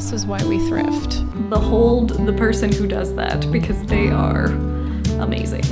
This is why we thrift. Behold the person who does that, because they are amazing.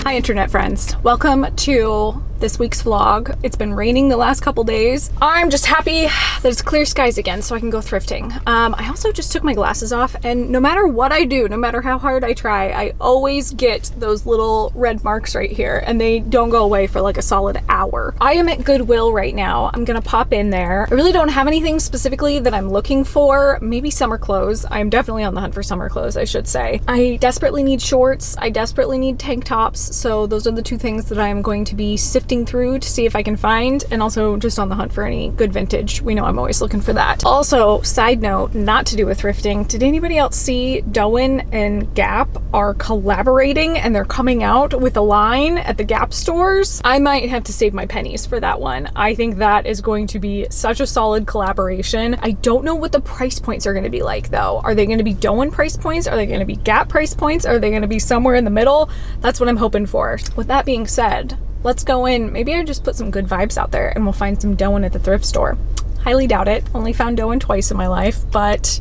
Hi internet friends, welcome to this week's vlog. It's been raining the last couple days. I'm just happy that it's clear skies again so I can go thrifting. I also just took my glasses off, and no matter what I do, no matter how hard I try, I always get those little red marks right here, and they don't go away for like a solid hour. I am at Goodwill right now. I'm gonna pop in there. I really don't have anything specifically that I'm looking for. Maybe summer clothes. I'm definitely on the hunt for summer clothes, I should say. I desperately need shorts. I desperately need tank tops. So those are the two things that I am going to be sifting through to see if I can find, and also just on the hunt for any good vintage. We know I'm always looking for that. Also, side note, not to do with thrifting, did anybody else see Doen and Gap are collaborating and they're coming out with a line at the Gap stores? I might have to save my pennies for that one. I think that is going to be such a solid collaboration. I don't know what the price points are going to be like though. Are they going to be Doen price points? Are they going to be Gap price points? Are they going to be somewhere in the middle? That's what I'm hoping for. With that being said, let's go in. Maybe I just put some good vibes out there and we'll find some Doen at the thrift store. Highly doubt it. Only found Doen twice in my life, but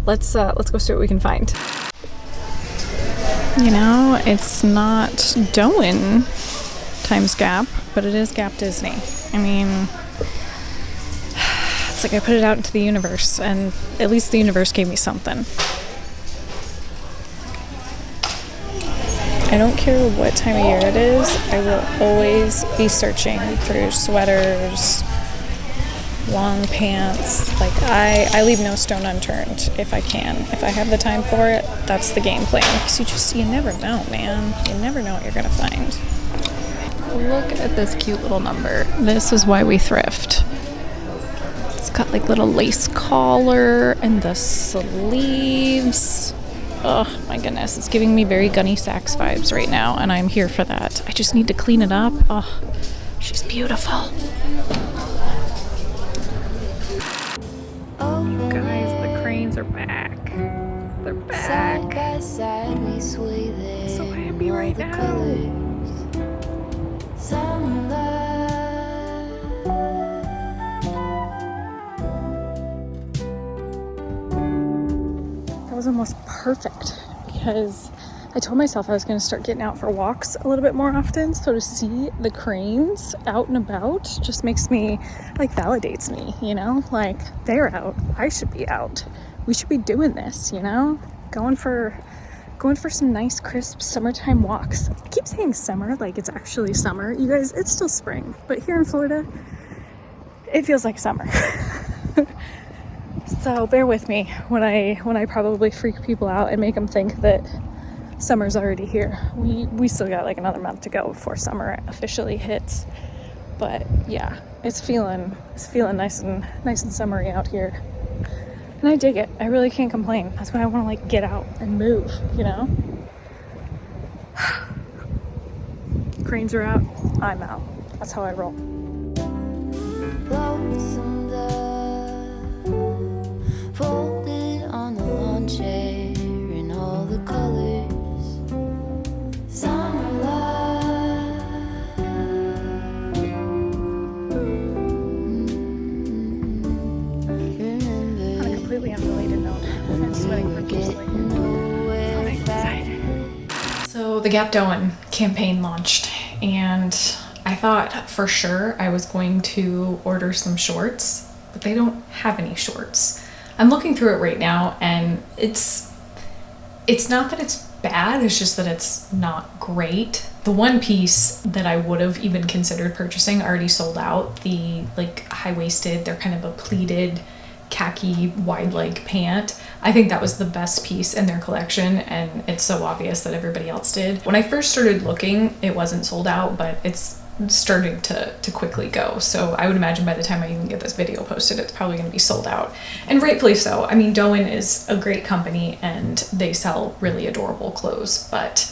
let's go see what we can find. You know, it's not Doen times Gap, but it is Gap Disney. I mean, it's like I put it out into the universe, and at least the universe gave me something. I don't care what time of year it is, I will always be searching through sweaters, long pants. Like I leave no stone unturned if I can. If I have the time for it, that's the game plan. Because you never know, man. You never know what you're gonna find. Look at this cute little number. This is why we thrift. It's got like little lace collar and the sleeves. Oh my goodness, it's giving me very Gunny Sacks vibes right now, and I'm here for that. I just need to clean it up. Oh, she's beautiful. You guys, the cranes are back. They're back. I'm so happy right now. Was almost perfect because I told myself I was going to start getting out for walks a little bit more often, so to see the cranes out and about just makes me, like, validates me, you know, like, they're out, I should be out, we should be doing this, you know, going for some nice crisp summertime walks. I keep saying summer like it's actually summer, you guys, it's still spring, but here in Florida it feels like summer. So bear with me when I probably freak people out and make them think that summer's already here. We still got like another month to go before summer officially hits. But yeah, it's feeling nice and summery out here. And I dig it. I really can't complain. That's why I want to like get out and move, you know? Cranes are out, I'm out. That's how I roll. Folded on the lawn chair in all the colors. Summer love. On a completely unrelated note, I'm sweating profusely. I'm excited. So the Gap Doen campaign launched, and I thought for sure I was going to order some shorts, but they don't have any shorts. I'm looking through it right now, and it's not that it's bad, it's just that it's not great. The one piece that I would have even considered purchasing already sold out. The like high-waisted, they're kind of a pleated khaki wide leg pant. I think that was the best piece in their collection, and it's so obvious that everybody else did. When I first started looking, it wasn't sold out, but it's starting to quickly go. So I would imagine by the time I even get this video posted, it's probably going to be sold out. And rightfully so. I mean, Doen is a great company and they sell really adorable clothes, but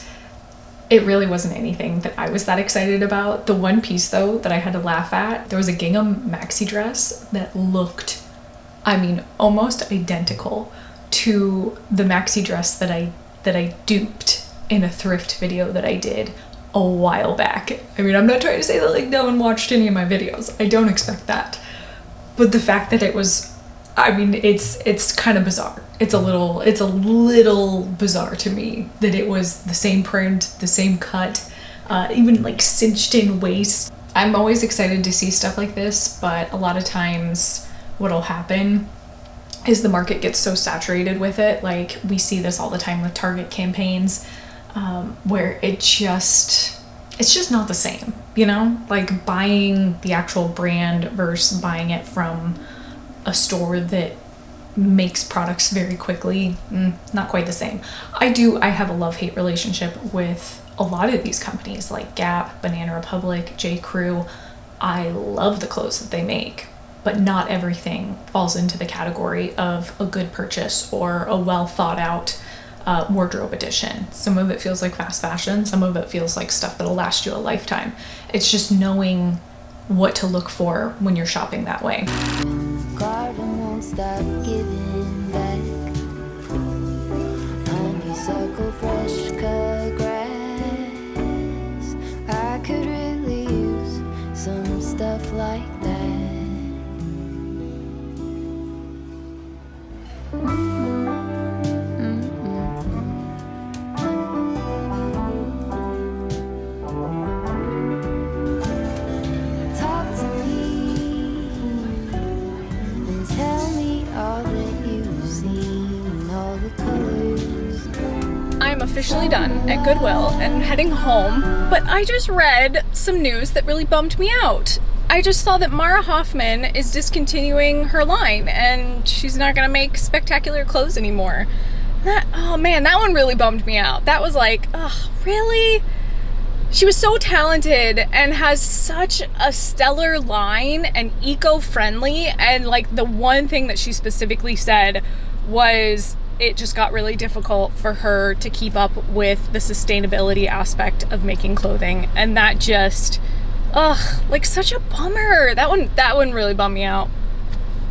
it really wasn't anything that I was that excited about. The one piece though that I had to laugh at, there was a gingham maxi dress that looked, I mean, almost identical to the maxi dress that I duped in a thrift video that I did a while back. I mean, I'm not trying to say that like no one watched any of my videos. I don't expect that. But the fact that it was, I mean, it's kind of bizarre. It's a little bizarre to me that it was the same print, the same cut, even like cinched in waist. I'm always excited to see stuff like this, but a lot of times what'll happen is the market gets so saturated with it. Like we see this all the time with Target campaigns, where it's just not the same, you know? Like buying the actual brand versus buying it from a store that makes products very quickly, not quite the same. I have a love-hate relationship with a lot of these companies like Gap, Banana Republic, J. Crew. I love the clothes that they make, but not everything falls into the category of a good purchase or a well thought out wardrobe addition. Some of it feels like fast fashion, some of it feels like stuff that'll last you a lifetime. It's just knowing what to look for when you're shopping that way. Garden won't stop giving back. Honeysuckle, fresh cut grass. I could really use some stuff like that. I'm officially done at Goodwill and heading home, but I just read some news that really bummed me out. I just saw that Mara Hoffman is discontinuing her line and she's not gonna make spectacular clothes anymore. Oh man, that one really bummed me out. That was like, oh, really? She was so talented and has such a stellar line and eco-friendly, and like the one thing that she specifically said was it just got really difficult for her to keep up with the sustainability aspect of making clothing, and that just, like such a bummer. That one really bummed me out.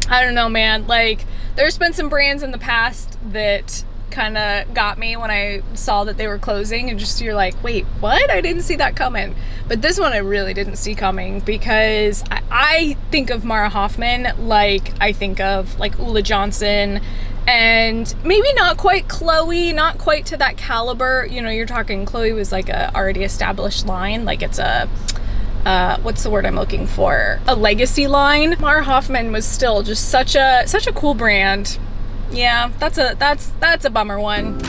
I don't know, man. Like there's been some brands in the past that kind of got me when I saw that they were closing, and just you're like, wait, what? I didn't see that coming. But this one I really didn't see coming, because I think of Mara Hoffman like I think of like Ulla Johnson, and maybe not quite Chloe, not quite to that caliber. You know, you're talking Chloe was like a already established line, like it's a what's the word I'm looking for? A legacy line. Mara Hoffman was still just such a cool brand. Yeah, that's a bummer one.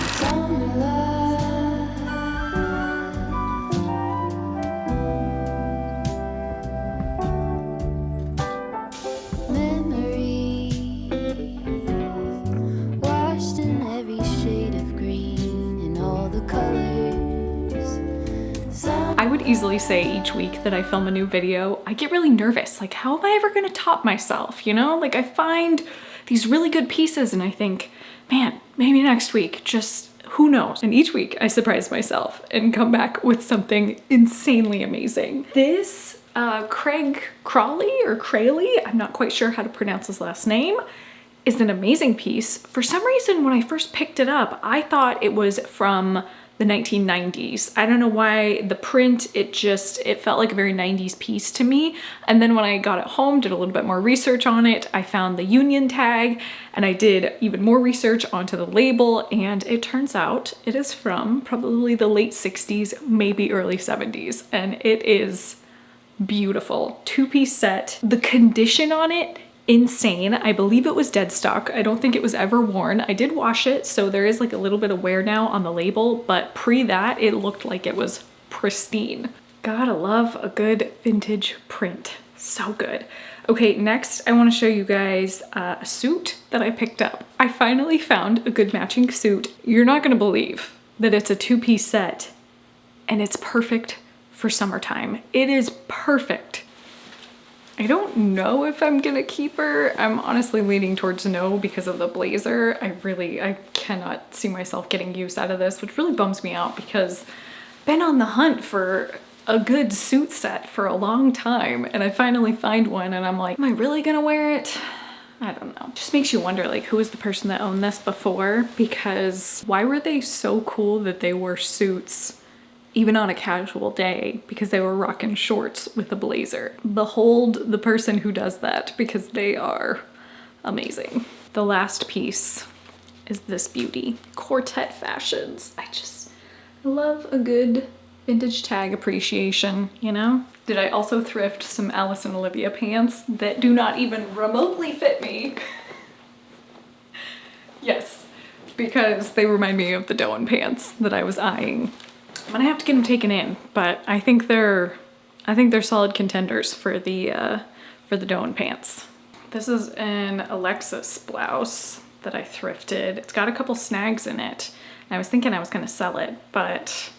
I would easily say each week that I film a new video, I get really nervous. Like, how am I ever gonna top myself, you know? Like, I find these really good pieces and I think, man, maybe next week, just who knows? And each week I surprise myself and come back with something insanely amazing. This Craig Crawley or Crayley, I'm not quite sure how to pronounce his last name, is an amazing piece. For some reason, when I first picked it up, I thought it was from the 1990s. I don't know why the print, it felt like a very 90s piece to me. And then when I got it home, did a little bit more research on it, I found the union tag and I did even more research onto the label, and it turns out it is from probably the late 60s, maybe early 70s. And it is beautiful. Two-piece set. The condition on it, insane. I believe it was dead stock. I don't think it was ever worn. I did wash it, so there is like a little bit of wear now on the label, but pre that, it looked like it was pristine. Gotta love a good vintage print. So good. Okay, next I want to show you guys a suit that I picked up. I finally found a good matching suit. You're not gonna believe that it's a two-piece set and it's perfect for summertime. It is perfect. I don't know if I'm gonna keep her. I'm honestly leaning towards no because of the blazer. I cannot see myself getting use out of this, which really bums me out because I've been on the hunt for a good suit set for a long time, and I finally find one and I'm like, am I really gonna wear it? I don't know. Just makes you wonder, like, who was the person that owned this before? Because why were they so cool that they wore suits even on a casual day, because they were rocking shorts with a blazer. Behold the person who does that, because they are amazing. The last piece is this beauty, Quartet Fashions. I just love a good vintage tag appreciation, you know? Did I also thrift some Alice and Olivia pants that do not even remotely fit me? Yes, because they remind me of the Doen pants that I was eyeing. I'm gonna have to get them taken in, but I think they're solid contenders for the Doen pants. This is an Alexis blouse that I thrifted. It's got a couple snags in it. And I was thinking I was gonna sell it, but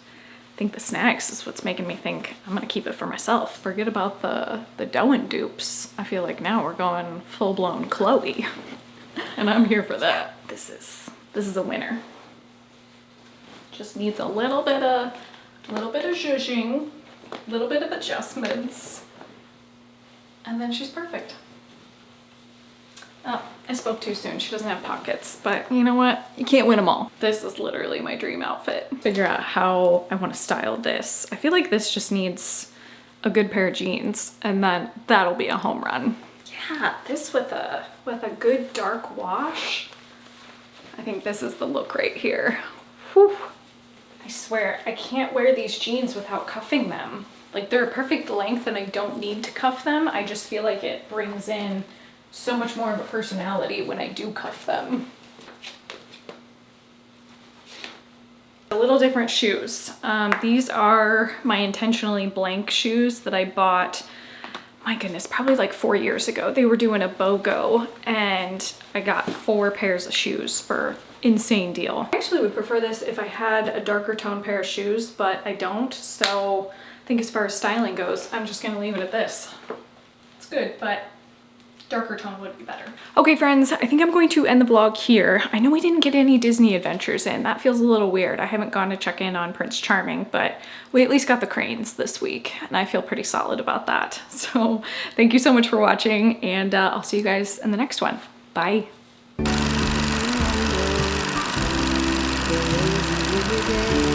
I think the snags is what's making me think I'm gonna keep it for myself. Forget about the Doen dupes. I feel like now we're going full-blown Chloe. And I'm here for that. This is a winner. Just needs a little bit of zhuzhing, a little bit of adjustments, and then she's perfect. Oh, I spoke too soon. She doesn't have pockets, but you know what? You can't win them all. This is literally my dream outfit. Figure out how I want to style this. I feel like this just needs a good pair of jeans, and then that'll be a home run. Yeah, this with a good dark wash. I think this is the look right here. Whew. I swear, I can't wear these jeans without cuffing them. Like, they're a perfect length and I don't need to cuff them. I just feel like it brings in so much more of a personality when I do cuff them. A little different shoes. These are my intentionally blank shoes that I bought, my goodness, probably like 4 years ago. They were doing a BOGO and I got 4 pairs of shoes for insane deal. I actually would prefer this if I had a darker tone pair of shoes, but I don't. So I think as far as styling goes, I'm just gonna leave it at this. It's good, but darker tone would be better. Okay friends, I think I'm going to end the vlog here. I know we didn't get any Disney adventures in. That feels a little weird. I haven't gone to check in on Prince Charming, but we at least got the cranes this week and I feel pretty solid about that. So thank you so much for watching and I'll see you guys in the next one. Bye. Every day